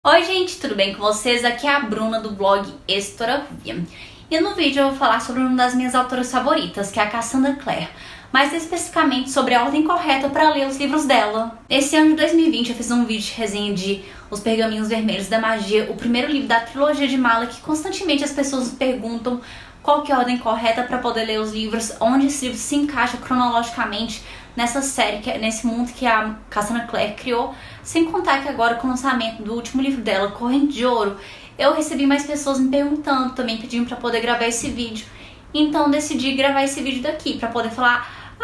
Oi gente, tudo bem com vocês? Aqui é a Bruna do blog Editora Rúvia. E no vídeo eu vou falar sobre uma das minhas autoras favoritas, que é a Cassandra Clare, mais especificamente sobre a ordem correta para ler os livros dela. Esse ano de 2020 eu fiz um vídeo de resenha de Os Pergaminhos Vermelhos da Magia, o primeiro livro da trilogia de Malek, que constantemente as pessoas me perguntam qual que é a ordem correta para poder ler os livros, onde esse livro se encaixa cronologicamente nessa série, nesse mundo que a Cassandra Clare criou. Sem contar que agora, com o lançamento do último livro dela, Corrente de Ouro, eu recebi mais pessoas me perguntando, também pedindo para poder gravar esse vídeo. Então decidi gravar esse vídeo daqui para poder falar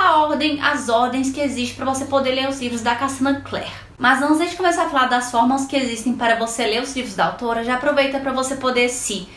as ordens que existem para você poder ler os livros da Cassandra Clare. Mas antes de começar a falar das formas que existem para você ler os livros da autora, já aproveita para você poder se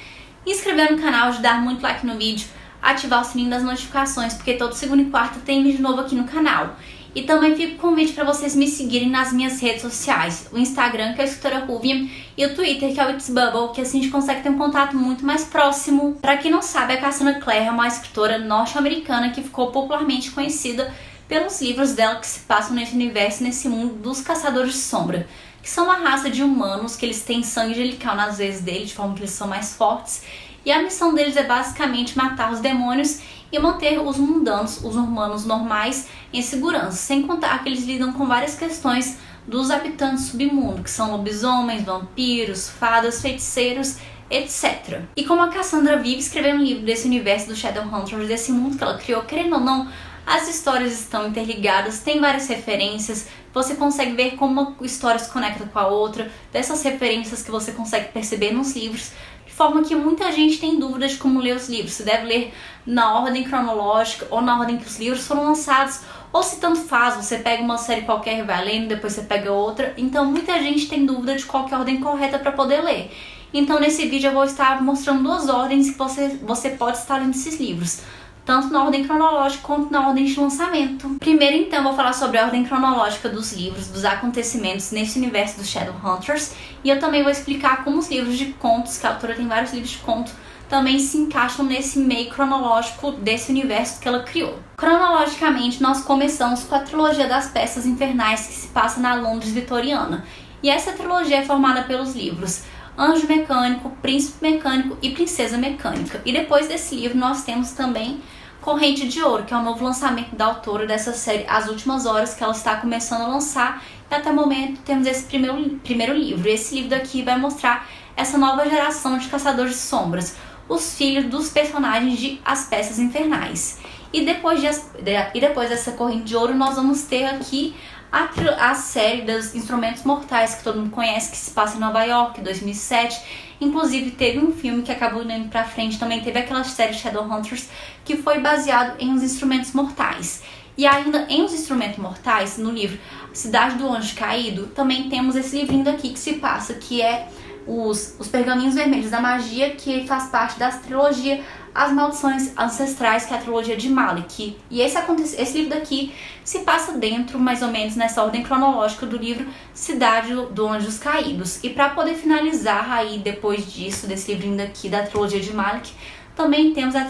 inscrever no canal, dar muito like no vídeo, ativar o sininho das notificações, porque todo segunda e quarta tem vídeo novo aqui no canal. E também fica o convite para vocês me seguirem nas minhas redes sociais, o Instagram, que é a Editora Rúvia, e o Twitter, que é o It's Bubble, que assim a gente consegue ter um contato muito mais próximo. Para quem não sabe, a Cassandra Clare é uma escritora norte-americana que ficou popularmente conhecida pelos livros dela que se passam nesse universo, nesse mundo dos Caçadores de Sombra, que são uma raça de humanos que eles têm sangue angelical nas veias deles, de forma que eles são mais fortes. E a missão deles é basicamente matar os demônios e manter os mundanos, os humanos normais, em segurança. Sem contar que eles lidam com várias questões dos habitantes do submundo, que são lobisomens, vampiros, fadas, feiticeiros, etc. E como a Cassandra vive escrevendo um livro desse universo do Shadowhunters, desse mundo que ela criou, querendo ou não, as histórias estão interligadas, tem várias referências, você consegue ver como uma história se conecta com a outra, dessas referências que você consegue perceber nos livros, de forma que muita gente tem dúvidas de como ler os livros, se deve ler na ordem cronológica ou na ordem que os livros foram lançados, ou se tanto faz, você pega uma série qualquer e vai lendo, depois você pega outra. Então muita gente tem dúvida de qual que é a ordem correta para poder ler. Então nesse vídeo eu vou estar mostrando duas ordens que você pode estar lendo esses livros, tanto na ordem cronológica quanto na ordem de lançamento. Primeiro então eu vou falar sobre a ordem cronológica dos livros, dos acontecimentos nesse universo dos Shadowhunters, e eu também vou explicar como os livros de contos, que a autora tem vários livros de conto, também se encaixam nesse meio cronológico desse universo que ela criou. Cronologicamente, nós começamos com a trilogia das Peças Infernais, que se passa na Londres vitoriana. E essa trilogia é formada pelos livros Anjo Mecânico, Príncipe Mecânico e Princesa Mecânica. E depois desse livro nós temos também Corrente de Ouro, que é o novo lançamento da autora dessa série, As Últimas Horas, que ela está começando a lançar. E até o momento temos esse primeiro livro. E esse livro daqui vai mostrar essa nova geração de Caçadores de Sombras, os filhos dos personagens de As Peças Infernais. E depois dessa Corrente de Ouro nós vamos ter aqui a série dos Instrumentos Mortais, que todo mundo conhece, que se passa em Nova York, 2007. Inclusive teve um filme que acabou indo pra frente, também teve aquela série Shadowhunters, que foi baseado em Os Instrumentos Mortais. E ainda em Os Instrumentos Mortais, no livro Cidade do Anjo Caído, também temos esse livrinho daqui que se passa, que é os Pergaminhos Vermelhos da Magia, que faz parte da trilogia As Maldições Ancestrais, que é a trilogia de Malek. E esse livro daqui se passa dentro, mais ou menos, nessa ordem cronológica do livro Cidade do Anjos Caídos. E para poder finalizar aí, depois disso, desse livrinho daqui da trilogia de Malek, também temos a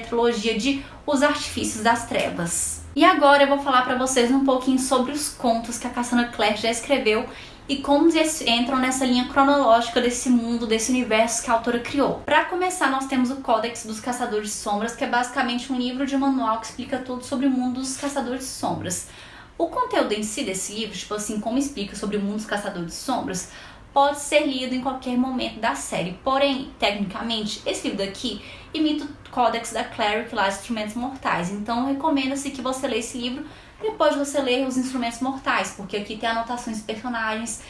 trilogia de Os Artifícios das Trevas. E agora eu vou falar para vocês um pouquinho sobre os contos que a Cassandra Clare já escreveu e como eles entram nessa linha cronológica desse mundo, desse universo que a autora criou. Para começar, nós temos o Códex dos Caçadores de Sombras, que é basicamente um livro de manual que explica tudo sobre o mundo dos Caçadores de Sombras. O conteúdo em si desse livro, tipo assim, como explica sobre o mundo dos Caçadores de Sombras, pode ser lido em qualquer momento da série. Porém, tecnicamente, esse livro daqui imita o Códex da Cleric lá, Instrumentos Mortais. Então, recomenda-se que você leia esse livro depois de você ler Os Instrumentos Mortais, porque aqui tem anotações de personagens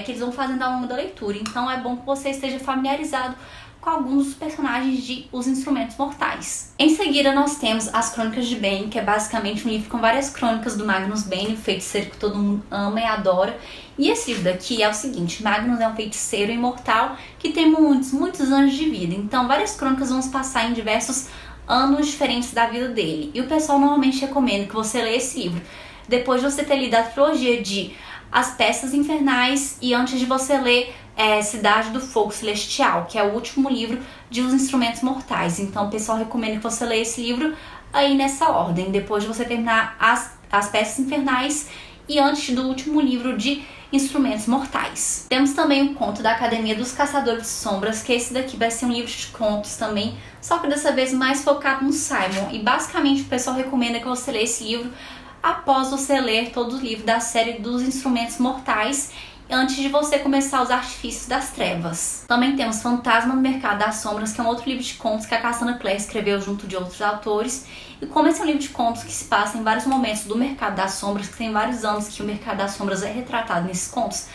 que eles vão fazendo ao longo da leitura. Então é bom que você esteja familiarizado com alguns dos personagens de Os Instrumentos Mortais. Em seguida nós temos As Crônicas de Bane, que é basicamente um livro com várias crônicas do Magnus Bane, o feiticeiro que todo mundo ama e adora. E esse livro daqui é o seguinte: Magnus é um feiticeiro imortal que tem muitos anos de vida. Então várias crônicas vão se passar em diversos anos diferentes da vida dele. E o pessoal normalmente recomenda que você leia esse livro depois de você ter lido a trilogia de As Peças Infernais e antes de você ler Cidade do Fogo Celestial, que é o último livro de Os Instrumentos Mortais. Então o pessoal recomenda que você leia esse livro aí nessa ordem, depois de você terminar As Peças Infernais e antes do último livro de Instrumentos Mortais. Temos também o conto da Academia dos Caçadores de Sombras, que esse daqui vai ser um livro de contos também, só que dessa vez mais focado no Simon. E basicamente o pessoal recomenda que você leia esse livro após você ler todo o livro da série dos Instrumentos Mortais, antes de você começar os Artifícios das Trevas. Também temos Fantasma no Mercado das Sombras, que é um outro livro de contos que a Cassandra Clare escreveu junto de outros autores. E como esse é um livro de contos que se passa em vários momentos do Mercado das Sombras, que tem vários anos que o Mercado das Sombras é retratado nesses contos,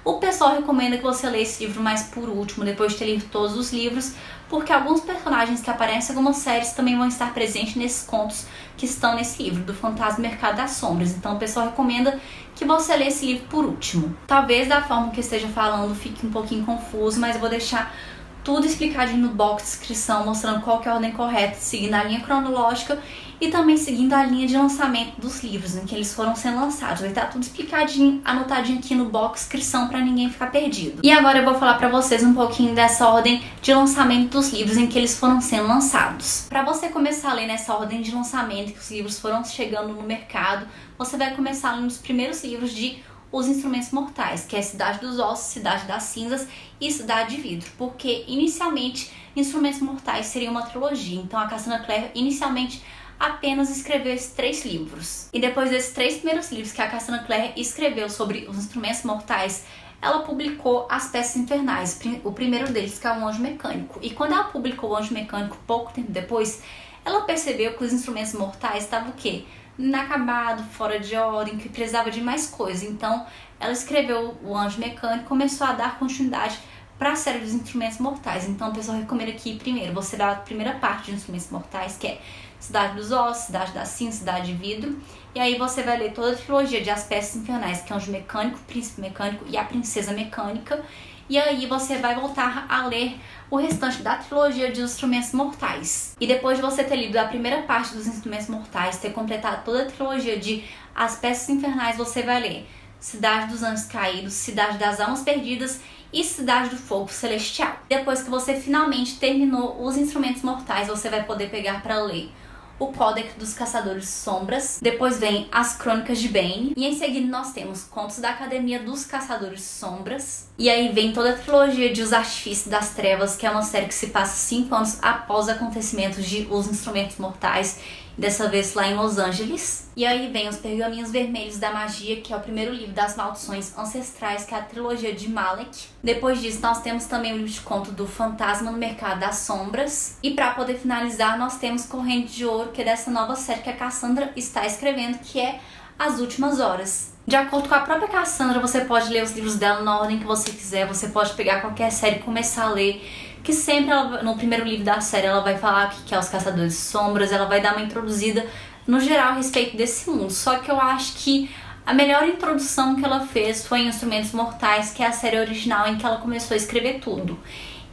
o pessoal recomenda que você leia esse livro mais por último, depois de ter lido todos os livros, porque alguns personagens que aparecem em algumas séries também vão estar presentes nesses contos que estão nesse livro, do Fantasma no Mercado das Sombras. Então o pessoal recomenda que você leia esse livro por último. Talvez da forma que eu esteja falando fique um pouquinho confuso, mas eu vou deixar tudo explicadinho no box de descrição, mostrando qual que é a ordem correta, seguindo a linha cronológica e também seguindo a linha de lançamento dos livros, em que eles foram sendo lançados. Vai estar tudo explicadinho, anotadinho aqui no box de descrição para ninguém ficar perdido. E agora eu vou falar para vocês um pouquinho dessa ordem de lançamento dos livros em que eles foram sendo lançados. Para você começar a ler nessa ordem de lançamento que os livros foram chegando no mercado, você vai começar a ler nos primeiros livros de Os Instrumentos Mortais, que é Cidade dos Ossos, Cidade das Cinzas e Cidade de Vidro, porque inicialmente Instrumentos Mortais seria uma trilogia, então a Cassandra Clare inicialmente apenas escreveu esses 3 livros. E depois desses 3 primeiros livros que a Cassandra Clare escreveu sobre os Instrumentos Mortais, ela publicou As Peças Infernais, o primeiro deles, que é o Anjo Mecânico. E quando ela publicou o Anjo Mecânico pouco tempo depois, ela percebeu que os Instrumentos Mortais estavam o quê? Inacabado, fora de ordem, que precisava de mais coisa. Então ela escreveu o Anjo Mecânico e começou a dar continuidade para a série dos Instrumentos Mortais. Então o pessoal recomenda que primeiro você dá a primeira parte de Instrumentos Mortais, que é Cidade dos Ossos, Cidade das Cinzas, Cidade de Vidro, e aí você vai ler toda a trilogia de As Peças Infernais, que é o Anjo Mecânico, o Príncipe Mecânico e a Princesa Mecânica, e aí você vai voltar a ler o restante da trilogia de Instrumentos Mortais. E depois de você ter lido a primeira parte dos Instrumentos Mortais, ter completado toda a trilogia de As Peças Infernais, você vai ler Cidade dos Anjos Caídos, Cidade das Almas Perdidas e Cidade do Fogo Celestial. Depois que você finalmente terminou os Instrumentos Mortais, você vai poder pegar para ler o Códex dos Caçadores de Sombras, depois vem As Crônicas de Bane, e em seguida nós temos Contos da Academia dos Caçadores de Sombras, e aí vem toda a trilogia de Os Artifícios das Trevas, que é uma série que se passa 5 anos após os acontecimentos de Os Instrumentos Mortais, dessa vez lá em Los Angeles. E aí vem Os Pergaminhos Vermelhos da Magia, que é o primeiro livro das maldições ancestrais, que é a trilogia de Malek. Depois disso nós temos também o livro de conto do Fantasma no Mercado das Sombras. E para poder finalizar nós temos Corrente de Ouro, que é dessa nova série que a Cassandra está escrevendo, que é As Últimas Horas. De acordo com a própria Cassandra, você pode ler os livros dela na ordem que você quiser, você pode pegar qualquer série e começar a ler, que sempre ela, no primeiro livro da série ela vai falar o que é os Caçadores de Sombras, ela vai dar uma introduzida no geral a respeito desse mundo. Só que eu acho que a melhor introdução que ela fez foi em Instrumentos Mortais, que é a série original em que ela começou a escrever tudo.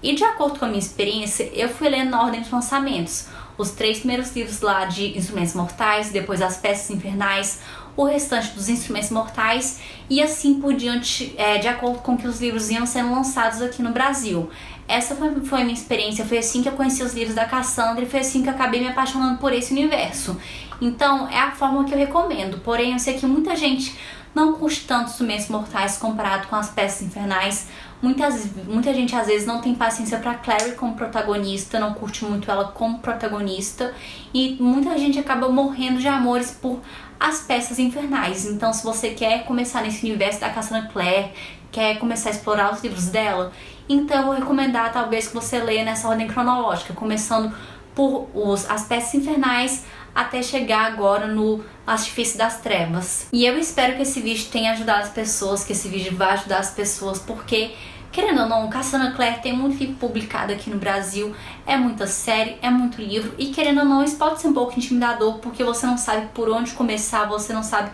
E de acordo com a minha experiência, eu fui lendo na ordem de lançamentos os 3 primeiros livros lá de Instrumentos Mortais, depois As Peças Infernais, o restante dos Instrumentos Mortais e assim por diante, de acordo com que os livros iam sendo lançados aqui no Brasil. Essa foi a minha experiência, foi assim que eu conheci os livros da Cassandra e foi assim que eu acabei me apaixonando por esse universo. Então é a forma que eu recomendo, porém eu sei que muita gente não curte tanto os Instrumentos Mortais comparado com As Peças Infernais. Muita gente às vezes não tem paciência pra Clary como protagonista, não curte muito ela como protagonista, e muita gente acaba morrendo de amores por As Peças Infernais. Então se você quer começar nesse universo da Cassandra Clare, quer começar a explorar os livros dela, então eu vou recomendar talvez que você leia nessa ordem cronológica, começando por As Peças Infernais até chegar agora no Artifício das Trevas. E eu espero que esse vídeo tenha ajudado as pessoas, que esse vídeo vai ajudar as pessoas, porque, querendo ou não, Cassandra Clare tem muito livro publicado aqui no Brasil, é muita série, é muito livro, e querendo ou não, isso pode ser um pouco intimidador, porque você não sabe por onde começar, você não sabe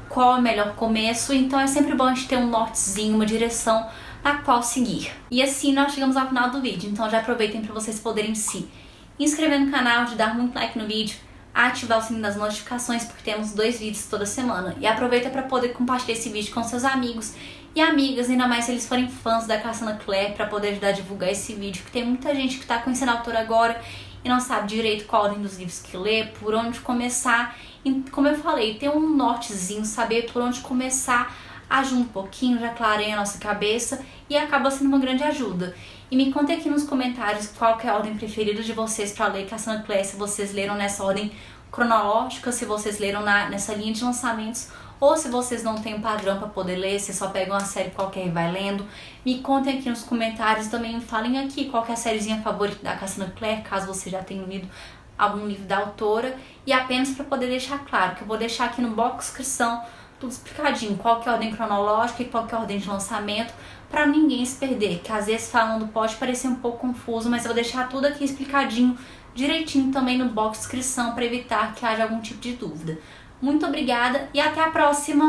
qual é o melhor começo, então é sempre bom a gente ter um nortezinho, uma direção na qual seguir. E assim nós chegamos ao final do vídeo, então já aproveitem para vocês poderem se inscrever no canal, de dar muito like no vídeo, ativar o sininho das notificações, porque temos 2 vídeos toda semana. E aproveita para poder compartilhar esse vídeo com seus amigos e amigas, ainda mais se eles forem fãs da Cassandra Clare, para poder ajudar a divulgar esse vídeo, porque tem muita gente que está conhecendo a autora agora e não sabe direito qual ordem dos livros que lê, por onde começar. E, como eu falei, ter um nortezinho, saber por onde começar, ajuda um pouquinho, já clareia a nossa cabeça e acaba sendo uma grande ajuda. E me contem aqui nos comentários qual que é a ordem preferida de vocês para ler Cassandra Clare, se vocês leram nessa ordem cronológica, se vocês leram nessa linha de lançamentos, ou se vocês não têm um padrão para poder ler, se só pegam uma série qualquer e vai lendo. Me contem aqui nos comentários, também falem aqui qual que é a sériezinha favorita da Cassandra Clare, caso você já tenha lido algum livro da autora. E apenas para poder deixar claro, que eu vou deixar aqui no box de descrição tudo explicadinho, qual que é a ordem cronológica e qual que é a ordem de lançamento, para ninguém se perder, que às vezes falando pode parecer um pouco confuso, mas eu vou deixar tudo aqui explicadinho, direitinho também no box de descrição, para evitar que haja algum tipo de dúvida. Muito obrigada e até a próxima!